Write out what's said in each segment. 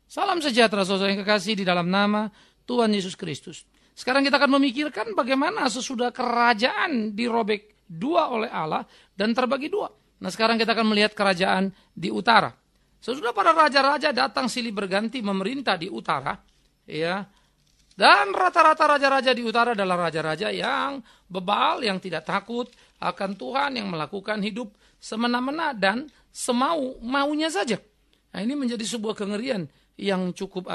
Salam sejahtera saudara yang kekasih di dalam nama Tuhan Yesus Kristus. Sekarang kita akan memikirkan bagaimana sesudah kerajaan dirobek dua oleh Allah dan terbagi dua. Nah sekarang kita akan melihat kerajaan di utara. Sesudah para raja-raja datang silih berganti memerintah di utara, ya. Dan rata-rata raja-raja di utara adalah raja-raja yang bebal, yang tidak takut akan Tuhan, yang melakukan hidup semena-mena dan semau-maunya saja. Nah ini menjadi sebuah kengerian yang cukup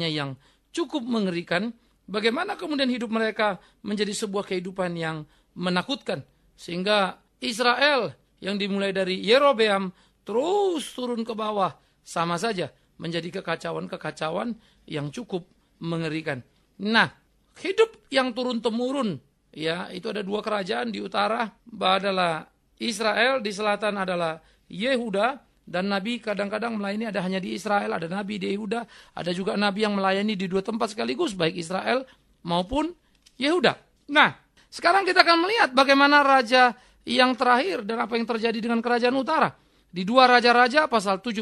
yang cukup mengerikan. Bagaimana kemudian hidup mereka menjadi sebuah kehidupan yang menakutkan. Sehingga Israel yang dimulai dari Yerobeam terus turun ke bawah sama saja menjadi kekacauan-kekacauan yang cukup mengerikan. Nah, hidup yang turun-temurun, ya, itu ada dua kerajaan. Di utara adalah Israel, di selatan adalah Yehuda, dan nabi kadang-kadang melayani ada hanya di Israel, ada nabi di Yehuda, ada juga nabi yang melayani di dua tempat sekaligus, baik Israel maupun Yehuda. Nah, sekarang kita akan melihat bagaimana raja yang terakhir dan apa yang terjadi dengan kerajaan utara. Di dua Raja-Raja pasal 17,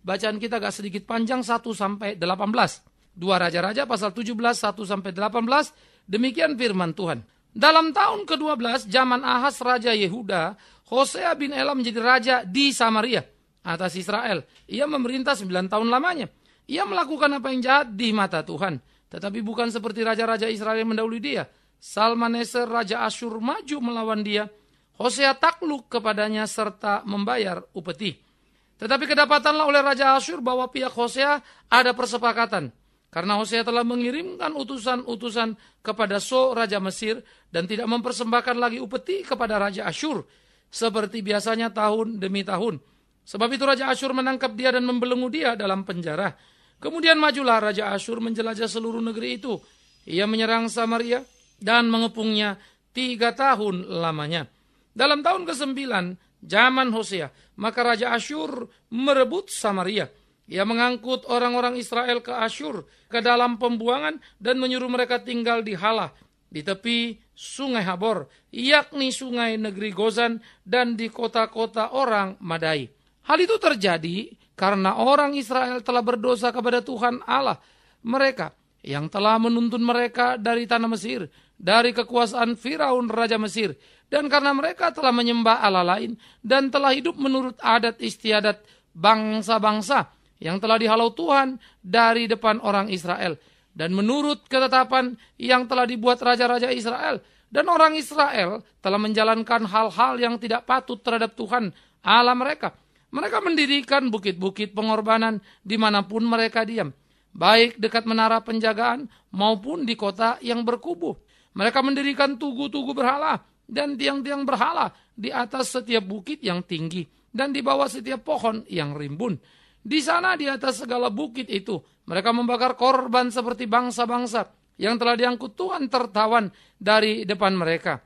bacaan kita agak sedikit panjang 1-18. Dua Raja-Raja pasal 17, 1-18, demikian firman Tuhan. Dalam tahun ke-12, zaman Ahaz Raja Yehuda, Hosea bin Elah menjadi raja di Samaria atas Israel. Ia memerintah 9 tahun lamanya. Ia melakukan apa yang jahat di mata Tuhan. Tetapi bukan seperti raja-raja Israel yang mendahului dia. Salmaneser Raja Asyur maju melawan dia. Hosea takluk kepadanya serta membayar upeti. Tetapi kedapatanlah oleh Raja Asyur bahwa pihak Hosea ada persepakatan. Karena Hosea telah mengirimkan utusan-utusan kepada So Raja Mesir dan tidak mempersembahkan lagi upeti kepada Raja Asyur seperti biasanya tahun demi tahun. Sebab itu Raja Asyur menangkap dia dan membelenggu dia dalam penjara. Kemudian majulah Raja Asyur menjelajah seluruh negeri itu. Ia menyerang Samaria dan mengepungnya 3 tahun lamanya. Dalam tahun ke-9 zaman Hosea, maka Raja Asyur merebut Samaria. Ia mengangkut orang-orang Israel ke Asyur, ke dalam pembuangan, dan menyuruh mereka tinggal di Halah, di tepi sungai Habor, yakni sungai negeri Gozan, dan di kota-kota orang Madai. Hal itu terjadi karena orang Israel telah berdosa kepada Tuhan Allah mereka, yang telah menuntun mereka dari tanah Mesir, dari kekuasaan Firaun Raja Mesir, dan karena mereka telah menyembah Allah lain, dan telah hidup menurut adat istiadat bangsa-bangsa, yang telah dihalau Tuhan dari depan orang Israel, dan menurut ketetapan yang telah dibuat raja-raja Israel. Dan orang Israel telah menjalankan hal-hal yang tidak patut terhadap Tuhan Allah mereka. Mereka mendirikan bukit-bukit pengorbanan dimanapun mereka diam, baik dekat menara penjagaan maupun di kota yang berkubu. Mereka mendirikan tugu-tugu berhala dan tiang-tiang berhala di atas setiap bukit yang tinggi dan di bawah setiap pohon yang rimbun. Di sana di atas segala bukit itu, mereka membakar korban seperti bangsa-bangsa yang telah diangkut Tuhan tertawan dari depan mereka.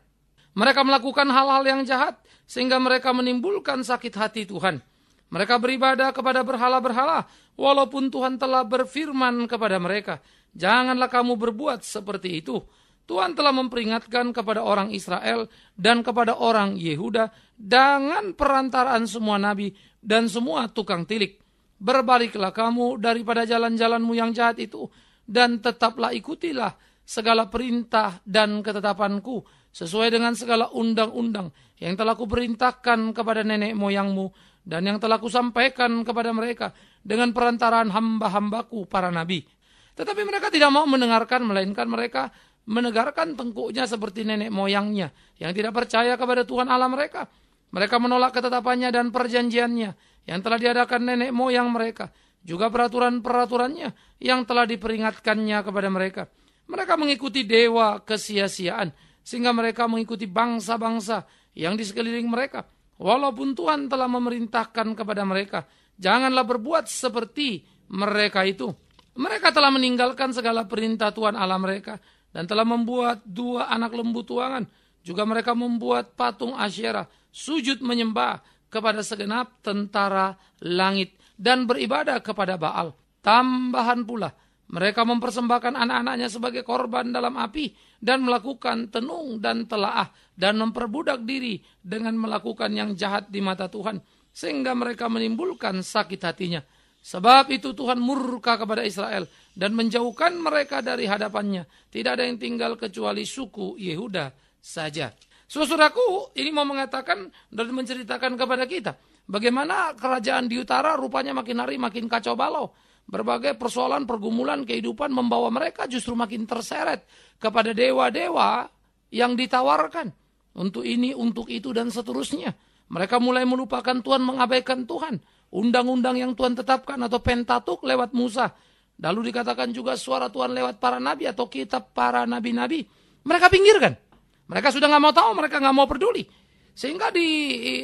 Mereka melakukan hal-hal yang jahat sehingga mereka menimbulkan sakit hati Tuhan. Mereka beribadah kepada berhala-berhala walaupun Tuhan telah berfirman kepada mereka, janganlah kamu berbuat seperti itu. Tuhan telah memperingatkan kepada orang Israel dan kepada orang Yehuda dengan perantaraan semua nabi dan semua tukang tilik. Berbaliklah kamu daripada jalan-jalanmu yang jahat itu, dan tetaplah ikutilah segala perintah dan ketetapanku, sesuai dengan segala undang-undang yang telah kuperintahkan kepada nenek moyangmu, dan yang telah kusampaikan kepada mereka dengan perantaraan hamba-hambaku para nabi. Tetapi mereka tidak mau mendengarkan, melainkan mereka menegarkan tengkuknya seperti nenek moyangnya, yang tidak percaya kepada Tuhan Allah mereka. Mereka menolak ketetapannya dan perjanjiannya yang telah diadakan nenek moyang mereka, juga peraturan-peraturannya yang telah diperingatkannya kepada mereka. Mereka mengikuti dewa kesia-siaan, sehingga mereka mengikuti bangsa-bangsa yang di sekeliling mereka. Walaupun Tuhan telah memerintahkan kepada mereka, janganlah berbuat seperti mereka itu. Mereka telah meninggalkan segala perintah Tuhan Allah mereka, dan telah membuat 2 anak lembu tuangan. Juga mereka membuat patung Asyerah, sujud menyembah kepada segenap tentara langit, dan beribadah kepada Baal. Tambahan pula, mereka mempersembahkan anak-anaknya sebagai korban dalam api, dan melakukan tenung dan telaah, dan memperbudak diri dengan melakukan yang jahat di mata Tuhan, sehingga mereka menimbulkan sakit hatinya. Sebab itu Tuhan murka kepada Israel dan menjauhkan mereka dari hadapannya. Tidak ada yang tinggal kecuali suku Yehuda saja. Saudaraku, ini mau mengatakan dan menceritakan kepada kita bagaimana kerajaan di utara rupanya makin hari makin kacau balau. Berbagai persoalan, pergumulan, kehidupan membawa mereka justru makin terseret kepada dewa-dewa yang ditawarkan. Untuk ini, untuk itu, dan seterusnya. Mereka mulai melupakan Tuhan, mengabaikan Tuhan. Undang-undang yang Tuhan tetapkan atau Pentatuk lewat Musa. Lalu dikatakan juga suara Tuhan lewat para nabi atau kitab para nabi-nabi. Mereka pinggirkan. Mereka sudah nggak mau tahu, mereka nggak mau peduli. Sehingga di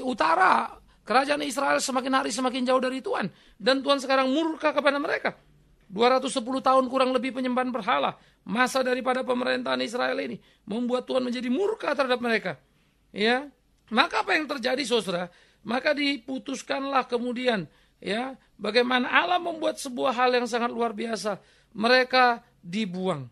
utara, kerajaan Israel semakin hari semakin jauh dari Tuhan. Dan Tuhan sekarang murka kepada mereka. 210 tahun kurang lebih penyembahan berhala. Masa daripada pemerintahan Israel ini membuat Tuhan menjadi murka terhadap mereka. Ya, maka apa yang terjadi, saudara? Maka diputuskanlah kemudian, ya, bagaimana Allah membuat sebuah hal yang sangat luar biasa. Mereka dibuang.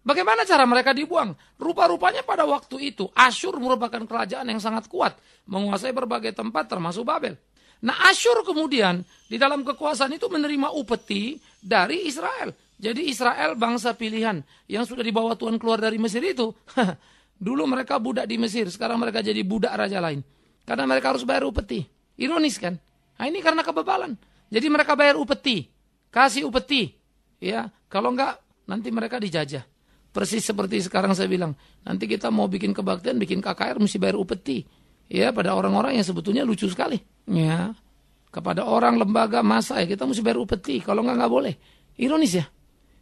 Bagaimana cara mereka dibuang? Rupa-rupanya pada waktu itu Asyur merupakan kerajaan yang sangat kuat, menguasai berbagai tempat termasuk Babel. Nah, Asyur kemudian di dalam kekuasaan itu menerima upeti dari Israel. Jadi Israel bangsa pilihan yang sudah dibawa Tuhan keluar dari Mesir itu. Dulu mereka budak di Mesir, sekarang mereka jadi budak raja lain. Karena mereka harus bayar upeti. Ironis kan? Nah, ini karena kebebalan. Jadi mereka bayar upeti. Kasih upeti. Ya, kalau enggak nanti mereka dijajah. Persis seperti sekarang saya bilang. Nanti kita mau bikin kebaktian, bikin KKR mesti bayar upeti. Ya, pada orang-orang yang sebetulnya lucu sekali. Ya, kepada orang, lembaga, massa, ya kita mesti bayar upeti. Kalau enggak boleh. Ironis ya.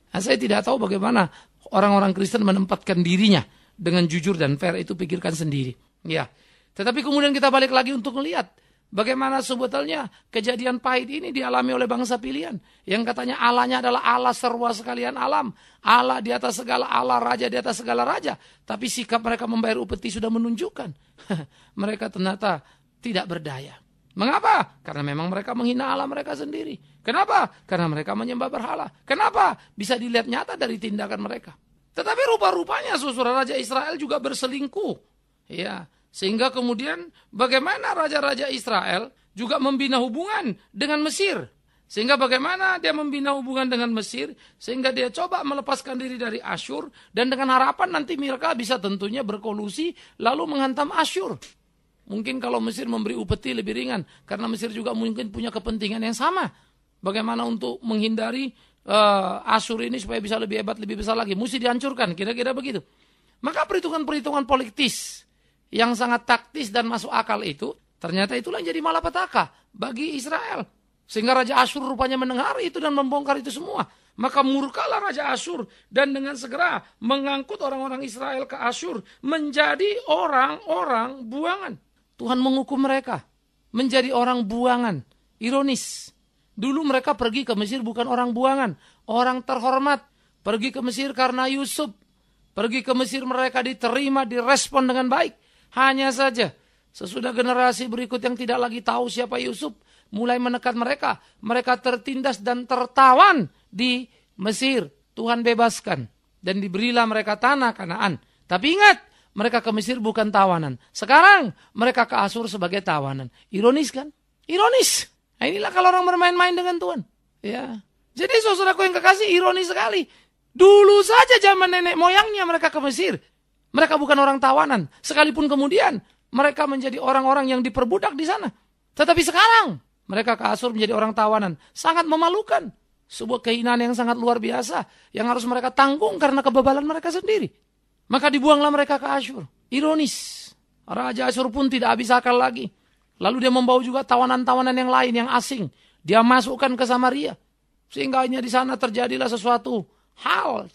Nah, saya tidak tahu bagaimana orang-orang Kristen menempatkan dirinya dengan jujur dan fair, itu pikirkan sendiri. Ya. Tetapi kemudian kita balik lagi untuk melihat bagaimana sebetulnya kejadian pahit ini dialami oleh bangsa pilihan. Yang katanya Allahnya adalah Allah serwa sekalian alam. Allah di atas segala Allah, Raja di atas segala Raja. Tapi sikap mereka membayar upeti sudah menunjukkan. Mereka ternyata tidak berdaya. Mengapa? Karena memang mereka menghina Allah mereka sendiri. Kenapa? Karena mereka menyembah berhala. Kenapa? Bisa dilihat nyata dari tindakan mereka. Tetapi rupa-rupanya saudara, Raja Israel juga berselingkuh. Ya. Sehingga kemudian bagaimana raja-raja Israel juga membina hubungan dengan Mesir. Sehingga bagaimana dia membina hubungan dengan Mesir. Sehingga dia coba melepaskan diri dari Asyur. Dan dengan harapan nanti mereka bisa tentunya berkolusi lalu menghantam Asyur. Mungkin kalau Mesir memberi upeti lebih ringan. Karena Mesir juga mungkin punya kepentingan yang sama. Bagaimana untuk menghindari Asyur ini supaya bisa lebih hebat, lebih besar lagi. Mesti dihancurkan, kira-kira begitu. Maka perhitungan-perhitungan politis yang sangat taktis dan masuk akal itu, ternyata itulah yang jadi malapetaka bagi Israel. Sehingga Raja Asyur rupanya mendengar itu dan membongkar itu semua. Maka murkalah Raja Asyur dan dengan segera mengangkut orang-orang Israel ke Asyur menjadi orang-orang buangan. Tuhan menghukum mereka menjadi orang buangan. Ironis. Dulu mereka pergi ke Mesir bukan orang buangan, orang terhormat. Pergi ke Mesir karena Yusuf. Pergi ke Mesir mereka diterima, direspon dengan baik. Hanya saja sesudah generasi berikut yang tidak lagi tahu siapa Yusuf mulai menekan mereka. Mereka tertindas dan tertawan di Mesir. Tuhan bebaskan dan diberilah mereka tanah Kanaan. Tapi ingat, mereka ke Mesir bukan tawanan. Sekarang mereka ke Asyur sebagai tawanan. Ironis kan? Ironis. Nah, inilah kalau orang bermain-main dengan Tuhan. Ya. Jadi saudaraku yang kekasih, ironis sekali. Dulu saja zaman nenek moyangnya mereka ke Mesir. Mereka bukan orang tawanan. Sekalipun kemudian mereka menjadi orang-orang yang diperbudak di sana. Tetapi sekarang mereka ke Asyur menjadi orang tawanan. Sangat memalukan. Sebuah kehinaan yang sangat luar biasa. Yang harus mereka tanggung karena kebebalan mereka sendiri. Maka dibuanglah mereka ke Asyur. Ironis. Raja Asyur pun tidak habis akal lagi. Lalu dia membawa juga tawanan-tawanan yang lain, yang asing. Dia masukkan ke Samaria. Sehingga hanya di sana terjadilah sesuatu hal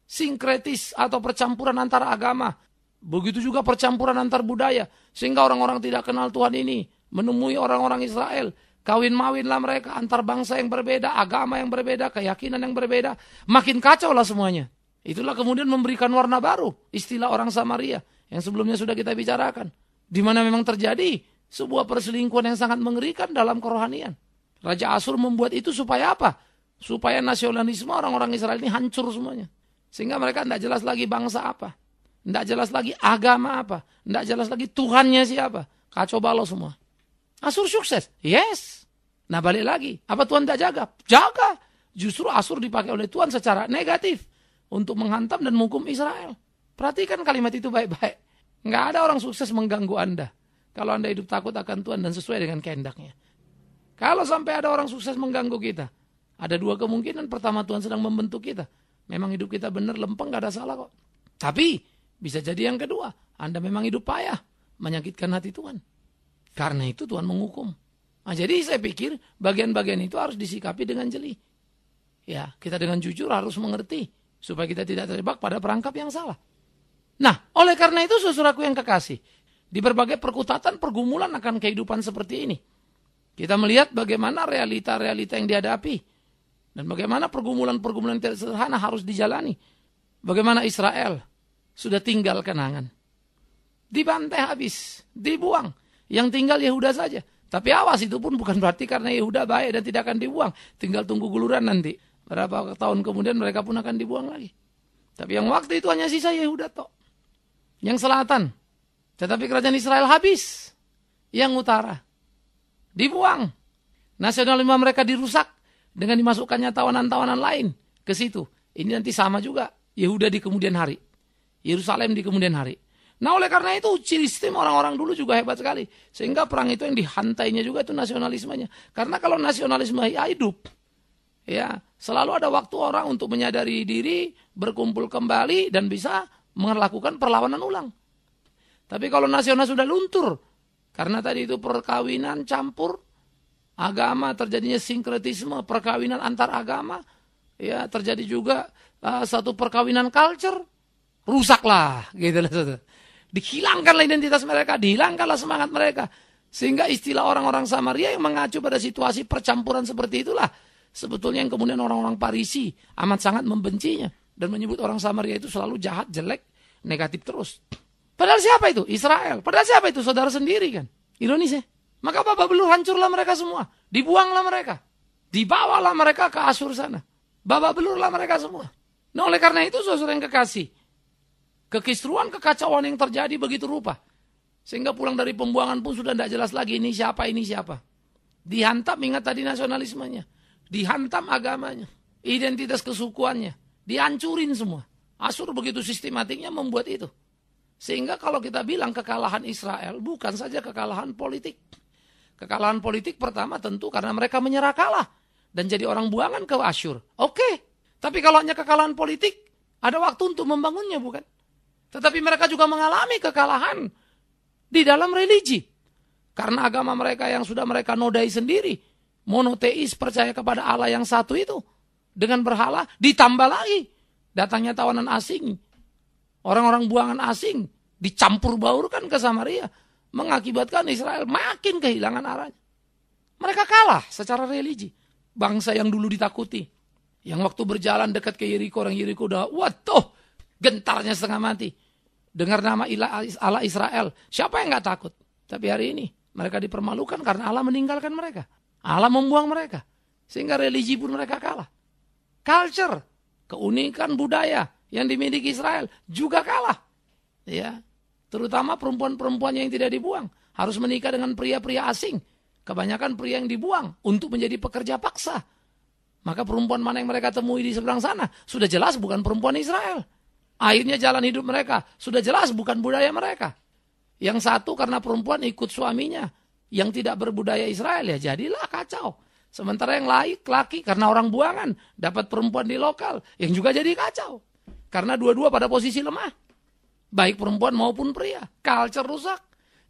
sinkretis atau percampuran antara agama. Begitu juga percampuran antar budaya. Sehingga orang-orang tidak kenal Tuhan ini menemui orang-orang Israel. Kawin-mawinlah mereka antar bangsa yang berbeda, agama yang berbeda, keyakinan yang berbeda. Makin kacau lah semuanya. Itulah kemudian memberikan warna baru. Istilah orang Samaria yang sebelumnya sudah kita bicarakan. Di mana memang terjadi sebuah perselingkuhan yang sangat mengerikan dalam kerohanian. Raja Asyur membuat itu supaya apa? Supaya nasionalisme orang-orang Israel ini hancur semuanya. Sehingga mereka tidak jelas lagi bangsa apa. Tidak jelas lagi agama apa. Tidak jelas lagi Tuhannya siapa. Kacau balau semua. Asyur sukses. Yes. Nah balik lagi, apa Tuhan tidak jaga? Jaga. Justru Asyur dipakai oleh Tuhan secara negatif untuk menghantam dan menghukum Israel. Perhatikan kalimat itu baik-baik. Nggak ada orang sukses mengganggu Anda. Kalau Anda hidup takut akan Tuhan dan sesuai dengan kehendaknya. Kalau sampai ada orang sukses mengganggu kita, ada dua kemungkinan. Pertama, Tuhan sedang membentuk kita. Memang hidup kita benar, lempeng, gak ada salah kok. Tapi bisa jadi yang kedua, Anda memang hidup payah, menyakitkan hati Tuhan. Karena itu Tuhan menghukum. Nah, jadi saya pikir bagian-bagian itu harus disikapi dengan jeli. Ya, kita dengan jujur harus mengerti supaya kita tidak terjebak pada perangkap yang salah. Nah, oleh karena itu saudaraku yang kekasih, di berbagai perkutatan pergumulan akan kehidupan seperti ini, kita melihat bagaimana realita-realita yang dihadapi dan bagaimana pergumulan-pergumulan tidak sederhana harus dijalani. Bagaimana Israel sudah tinggal kenangan, dibantai habis, dibuang. Yang tinggal Yehuda saja. Tapi awas, itu pun bukan berarti karena Yehuda baik dan tidak akan dibuang. Tinggal tunggu guluran nanti. Berapa tahun kemudian mereka pun akan dibuang lagi. Tapi yang waktu itu hanya sisa Yehuda tok. Yang selatan. Tetapi kerajaan Israel habis. Yang utara dibuang. Nasionalisme mereka dirusak dengan dimasukkannya tawanan-tawanan lain ke situ. Ini nanti sama juga. Yehuda di kemudian hari. Yerusalem di kemudian hari. Nah oleh karena itu ciri sistem orang-orang dulu juga hebat sekali. Sehingga perang itu yang dihantainya juga itu nasionalismenya. Karena kalau nasionalisme hidup, ya selalu ada waktu orang untuk menyadari diri, berkumpul kembali dan bisa melakukan perlawanan ulang. Tapi kalau nasional sudah luntur, karena tadi itu perkawinan campur, agama terjadinya sinkretisme, perkawinan antar agama, ya terjadi juga satu perkawinan culture, rusaklah gitu lah. Dihilangkanlah identitas mereka, dihilangkanlah semangat mereka. Sehingga istilah orang-orang Samaria yang mengacu pada situasi percampuran seperti itulah sebetulnya yang kemudian orang-orang Parisi amat sangat membencinya. Dan menyebut orang Samaria itu selalu jahat, jelek, negatif terus. Padahal siapa itu? Israel. Padahal siapa itu? Saudara sendiri kan. Ironis ya. Maka babak belur hancurlah mereka semua. Dibuanglah mereka. Dibawalah mereka ke Asyur sana. Babak belurlah mereka semua. Nah oleh karena itu saudara yang kekasih, kekisruan, kekacauan yang terjadi begitu rupa. Sehingga pulang dari pembuangan pun sudah tidak jelas lagi ini siapa, ini siapa. Dihantam, ingat tadi nasionalismenya. Dihantam agamanya. Identitas kesukuannya. Dihancurin semua. Asyur begitu sistematiknya membuat itu. Sehingga kalau kita bilang kekalahan Israel bukan saja kekalahan politik. Kekalahan politik pertama tentu karena mereka menyerah kalah. Dan jadi orang buangan ke Asyur. Oke. Tapi kalau hanya kekalahan politik, ada waktu untuk membangunnya bukan? Tetapi mereka juga mengalami kekalahan di dalam religi. Karena agama mereka yang sudah mereka nodai sendiri. Monoteis, percaya kepada Allah yang satu itu. Dengan berhala, ditambah lagi. Datangnya tawanan asing. Orang-orang buangan asing dicampur baurkan ke Samaria. Mengakibatkan Israel makin kehilangan arahnya. Mereka kalah secara religi. Bangsa yang dulu ditakuti. Yang waktu berjalan dekat ke Yeriko, orang Yeriko udah, waduh, gentarnya setengah mati. Dengar nama Allah Israel. Siapa yang gak takut? Tapi hari ini mereka dipermalukan karena Allah meninggalkan mereka. Allah membuang mereka. Sehingga religi pun mereka kalah. Culture, keunikan budaya yang dimiliki Israel juga kalah. Ya, terutama perempuan-perempuan yang tidak dibuang. Harus menikah dengan pria-pria asing. Kebanyakan pria yang dibuang untuk menjadi pekerja paksa. Maka perempuan mana yang mereka temui di seberang sana sudah jelas bukan perempuan Israel. Akhirnya jalan hidup mereka sudah jelas bukan budaya mereka. Yang satu karena perempuan ikut suaminya yang tidak berbudaya Israel, ya jadilah kacau. Sementara yang laki karena orang buangan dapat perempuan di lokal yang juga jadi kacau. Karena dua-dua pada posisi lemah. Baik perempuan maupun pria. Culture rusak.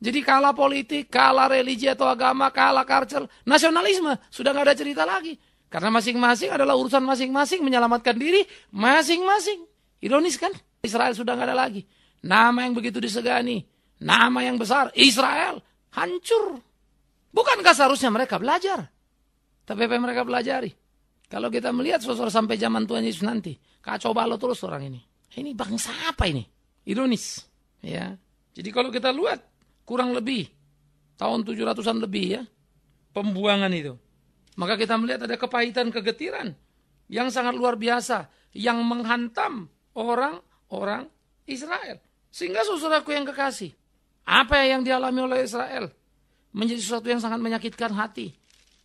Jadi kalah politik, kalah religi atau agama, kalah culture. Nasionalisme sudah gak ada cerita lagi. Karena masing-masing adalah urusan masing-masing, menyelamatkan diri masing-masing. Ironis kan? Israel sudah gak ada lagi. Nama yang begitu disegani, nama yang besar, Israel, hancur. Bukankah seharusnya mereka belajar? Tapi apa yang mereka pelajari? Kalau kita melihat saudara sampai zaman Tuhan Yesus nanti, kacau balau terus orang ini. Ini bangsa apa ini? Ironis. Ya. Jadi kalau kita lihat, kurang lebih, tahun 700-an lebih ya, pembuangan itu. Maka kita melihat ada kepahitan, kegetiran yang sangat luar biasa yang menghantam orang-orang Israel. Sehingga saudaraku yang kekasih, apa yang dialami oleh Israel menjadi sesuatu yang sangat menyakitkan hati.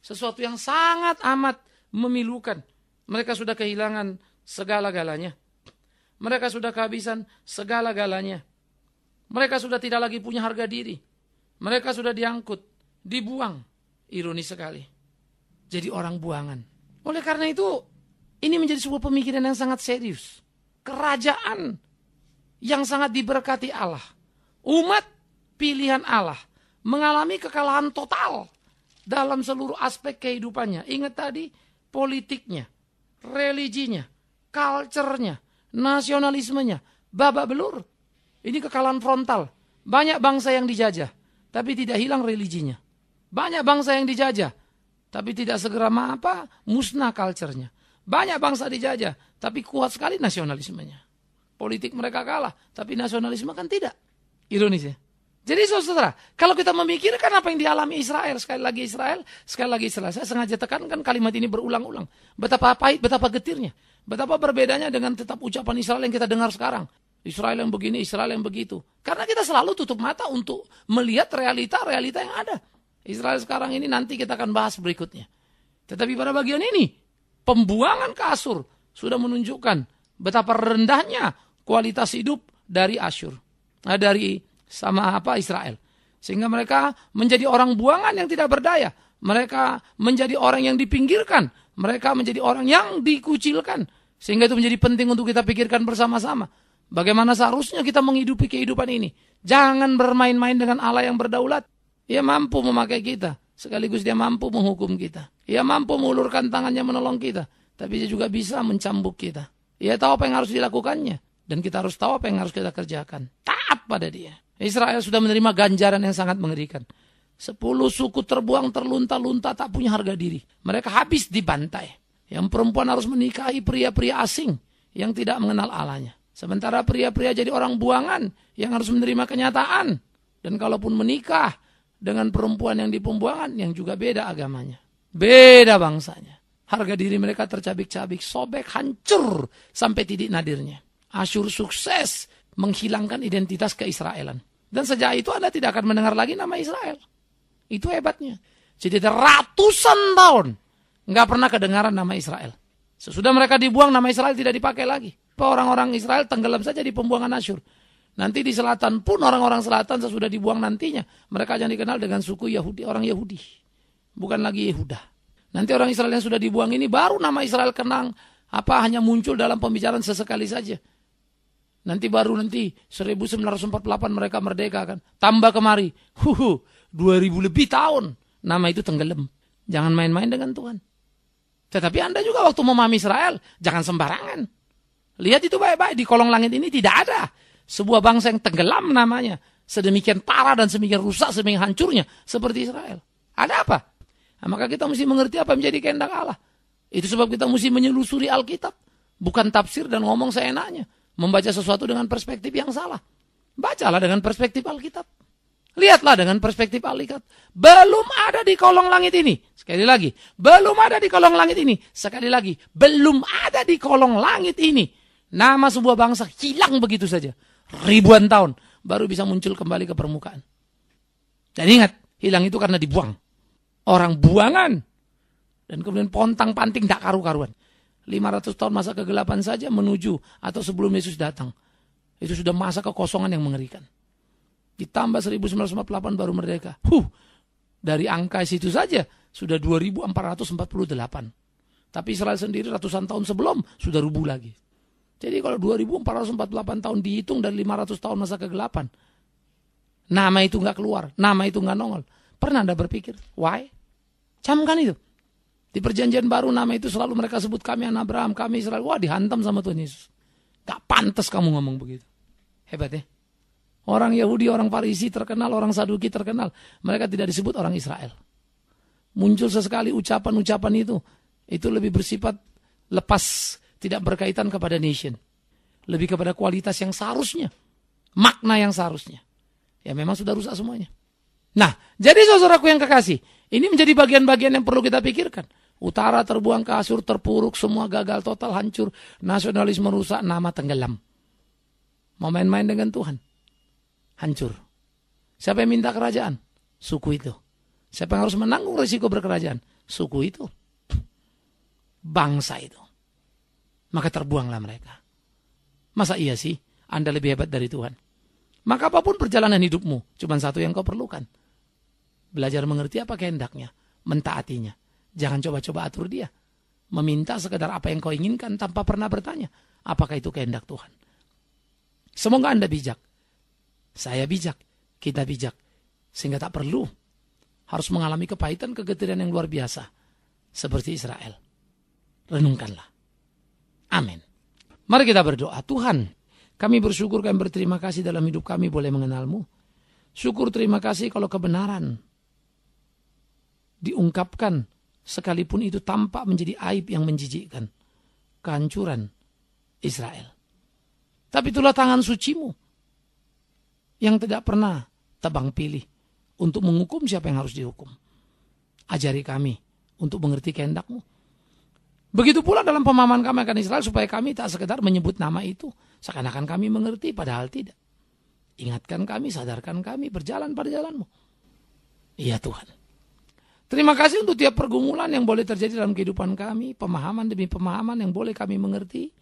Sesuatu yang sangat amat memilukan. Mereka sudah kehilangan segala-galanya. Mereka sudah kehabisan segala-galanya. Mereka sudah tidak lagi punya harga diri. Mereka sudah diangkut, dibuang. Ironis sekali. Jadi orang buangan. Oleh karena itu, ini menjadi sebuah pemikiran yang sangat serius. Kerajaan yang sangat diberkati Allah. Umat pilihan Allah mengalami kekalahan total dalam seluruh aspek kehidupannya. Ingat tadi, politiknya, religinya, culture-nya, nasionalismenya, babak belur. Ini kekalahan frontal. Banyak bangsa yang dijajah, tapi tidak hilang religinya. Banyak bangsa yang dijajah, tapi tidak segera musnah culture-nya. Banyak bangsa dijajah, tapi kuat sekali nasionalismenya. Politik mereka kalah, tapi nasionalisme kan tidak. Ironis ya. Jadi saudara, kalau kita memikirkan apa yang dialami Israel, sekali lagi Israel. Saya sengaja tekankan kalimat ini berulang-ulang. Betapa pahit, betapa getirnya. Betapa berbedanya dengan tetap ucapan Israel yang kita dengar sekarang. Israel yang begini, Israel yang begitu. Karena kita selalu tutup mata untuk melihat realita-realita yang ada. Israel sekarang ini nanti kita akan bahas berikutnya. Tetapi pada bagian ini, pembuangan ke Asyur sudah menunjukkan betapa rendahnya kualitas hidup dari Asyur. Dari Israel. Sehingga mereka menjadi orang buangan yang tidak berdaya. Mereka menjadi orang yang dipinggirkan. Mereka menjadi orang yang dikucilkan. Sehingga itu menjadi penting untuk kita pikirkan bersama-sama. Bagaimana seharusnya kita menghidupi kehidupan ini. Jangan bermain-main dengan Allah yang berdaulat. Ia mampu memakai kita. Sekaligus dia mampu menghukum kita. Ia mampu mengulurkan tangannya menolong kita. Tapi dia juga bisa mencambuk kita. Ia tahu apa yang harus dilakukannya. Dan kita harus tahu apa yang harus kita kerjakan. Taat pada dia. Israel sudah menerima ganjaran yang sangat mengerikan. 10 suku terbuang, terlunta-lunta, tak punya harga diri. Mereka habis dibantai. Yang perempuan harus menikahi pria-pria asing yang tidak mengenal Allahnya. Sementara pria-pria jadi orang buangan yang harus menerima kenyataan. Dan kalaupun menikah dengan perempuan yang di pembuangan, yang juga beda agamanya. Beda bangsanya. Harga diri mereka tercabik-cabik, sobek, hancur sampai titik nadirnya. Asyur sukses menghilangkan identitas keisraelan. Dan sejak itu Anda tidak akan mendengar lagi nama Israel. Itu hebatnya. Jadi ratusan tahun nggak pernah kedengaran nama Israel. Sesudah mereka dibuang, nama Israel tidak dipakai lagi. Orang-orang Israel tenggelam saja di pembuangan Asyur. Nanti di selatan pun orang-orang selatan sesudah dibuang nantinya, mereka yang dikenal dengan suku Yahudi, orang Yahudi. Bukan lagi Yehuda. Nanti orang Israel yang sudah dibuang ini baru nama Israel hanya muncul dalam pembicaraan sesekali saja. Nanti 1948 mereka merdeka kan. Tambah kemari. 2000 lebih tahun. Nama itu tenggelam. Jangan main-main dengan Tuhan. Tetapi Anda juga waktu memahami Israel, jangan sembarangan. Lihat itu baik-baik. Di kolong langit ini tidak ada sebuah bangsa yang tenggelam namanya. Sedemikian parah dan sedemikian rusak, sedemikian hancurnya. Seperti Israel. Ada apa? Nah, maka kita mesti mengerti apa yang menjadi kehendak Allah. Itu sebab kita mesti menyelusuri Alkitab. Bukan tafsir dan ngomong seenaknya. Membaca sesuatu dengan perspektif yang salah. Bacalah dengan perspektif Alkitab. Lihatlah dengan perspektif Alkitab. Belum ada di kolong langit ini. Sekali lagi. Belum ada di kolong langit ini. Sekali lagi. Belum ada di kolong langit ini. Nama sebuah bangsa hilang begitu saja. Ribuan tahun. Baru bisa muncul kembali ke permukaan. Dan ingat. Hilang itu karena dibuang. Orang buangan. Dan kemudian pontang-panting tak karu-karuan. 500 tahun masa kegelapan saja menuju atau sebelum Yesus datang. Itu sudah masa kekosongan yang mengerikan. Ditambah 1948 baru merdeka. Dari angka situ saja sudah 2448. Tapi Israel sendiri ratusan tahun sebelum sudah rubuh lagi. Jadi kalau 2448 tahun dihitung dari 500 tahun masa kegelapan. Nama itu nggak keluar. Nama itu nggak nongol. Pernah Anda berpikir? Why? Camkan itu. Di perjanjian baru nama itu selalu mereka sebut kami anak Abraham, kami Israel. Wah dihantam sama Tuhan Yesus. Gak pantas kamu ngomong begitu. Hebat ya. Orang Yahudi, orang Farisi terkenal, orang Saduki terkenal. Mereka tidak disebut orang Israel. Muncul sesekali ucapan-ucapan itu. Itu lebih bersifat lepas, tidak berkaitan kepada nation. Lebih kepada kualitas yang seharusnya. Makna yang seharusnya. Ya memang sudah rusak semuanya. Nah, jadi saudaraku yang kekasih. Ini menjadi bagian-bagian yang perlu kita pikirkan. Utara terbuang ke Asyur, terpuruk, semua gagal total, hancur. Nasionalisme rusak, nama tenggelam. Mau main-main dengan Tuhan. Hancur. Siapa yang minta kerajaan? Suku itu. Siapa yang harus menanggung risiko berkerajaan? suku itu, bangsa itu. Maka terbuanglah mereka. Masa iya sih Anda lebih hebat dari Tuhan? Maka apapun perjalanan hidupmu, cuma satu yang kau perlukan. Belajar mengerti apa kehendaknya, mentaatinya. Jangan coba-coba atur dia. Meminta sekedar apa yang kau inginkan tanpa pernah bertanya, apakah itu kehendak Tuhan. Semoga Anda bijak. Saya bijak, kita bijak. Sehingga tak perlu harus mengalami kepahitan, kegetiran yang luar biasa. Seperti Israel. Renungkanlah. Amin. Mari kita berdoa. Tuhan, kami bersyukur, kami berterima kasih dalam hidup kami boleh mengenal-Mu. Syukur terima kasih kalau kebenaran diungkapkan sekalipun itu tampak menjadi aib yang menjijikkan. Kehancuran Israel. Tapi itulah tangan suci-Mu yang tidak pernah tebang pilih untuk menghukum siapa yang harus dihukum. Ajari kami untuk mengerti kehendak-Mu. Begitu pula dalam pemahaman kami akan Israel, supaya kami tak sekedar menyebut nama itu seakan-akan kami mengerti, padahal tidak. Ingatkan kami, sadarkan kami, berjalan pada jalan-Mu. Iya Tuhan. Terima kasih untuk tiap pergumulan yang boleh terjadi dalam kehidupan kami, pemahaman demi pemahaman yang boleh kami mengerti.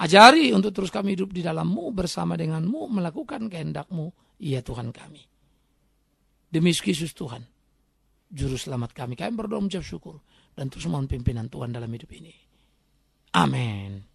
Ajari untuk terus kami hidup di dalam-Mu, bersama dengan-Mu, melakukan kehendak-Mu. Iya Tuhan kami. Demi Yesus Tuhan, Juru Selamat kami berdoa mengucap syukur dan terus mohon pimpinan Tuhan dalam hidup ini. Amin.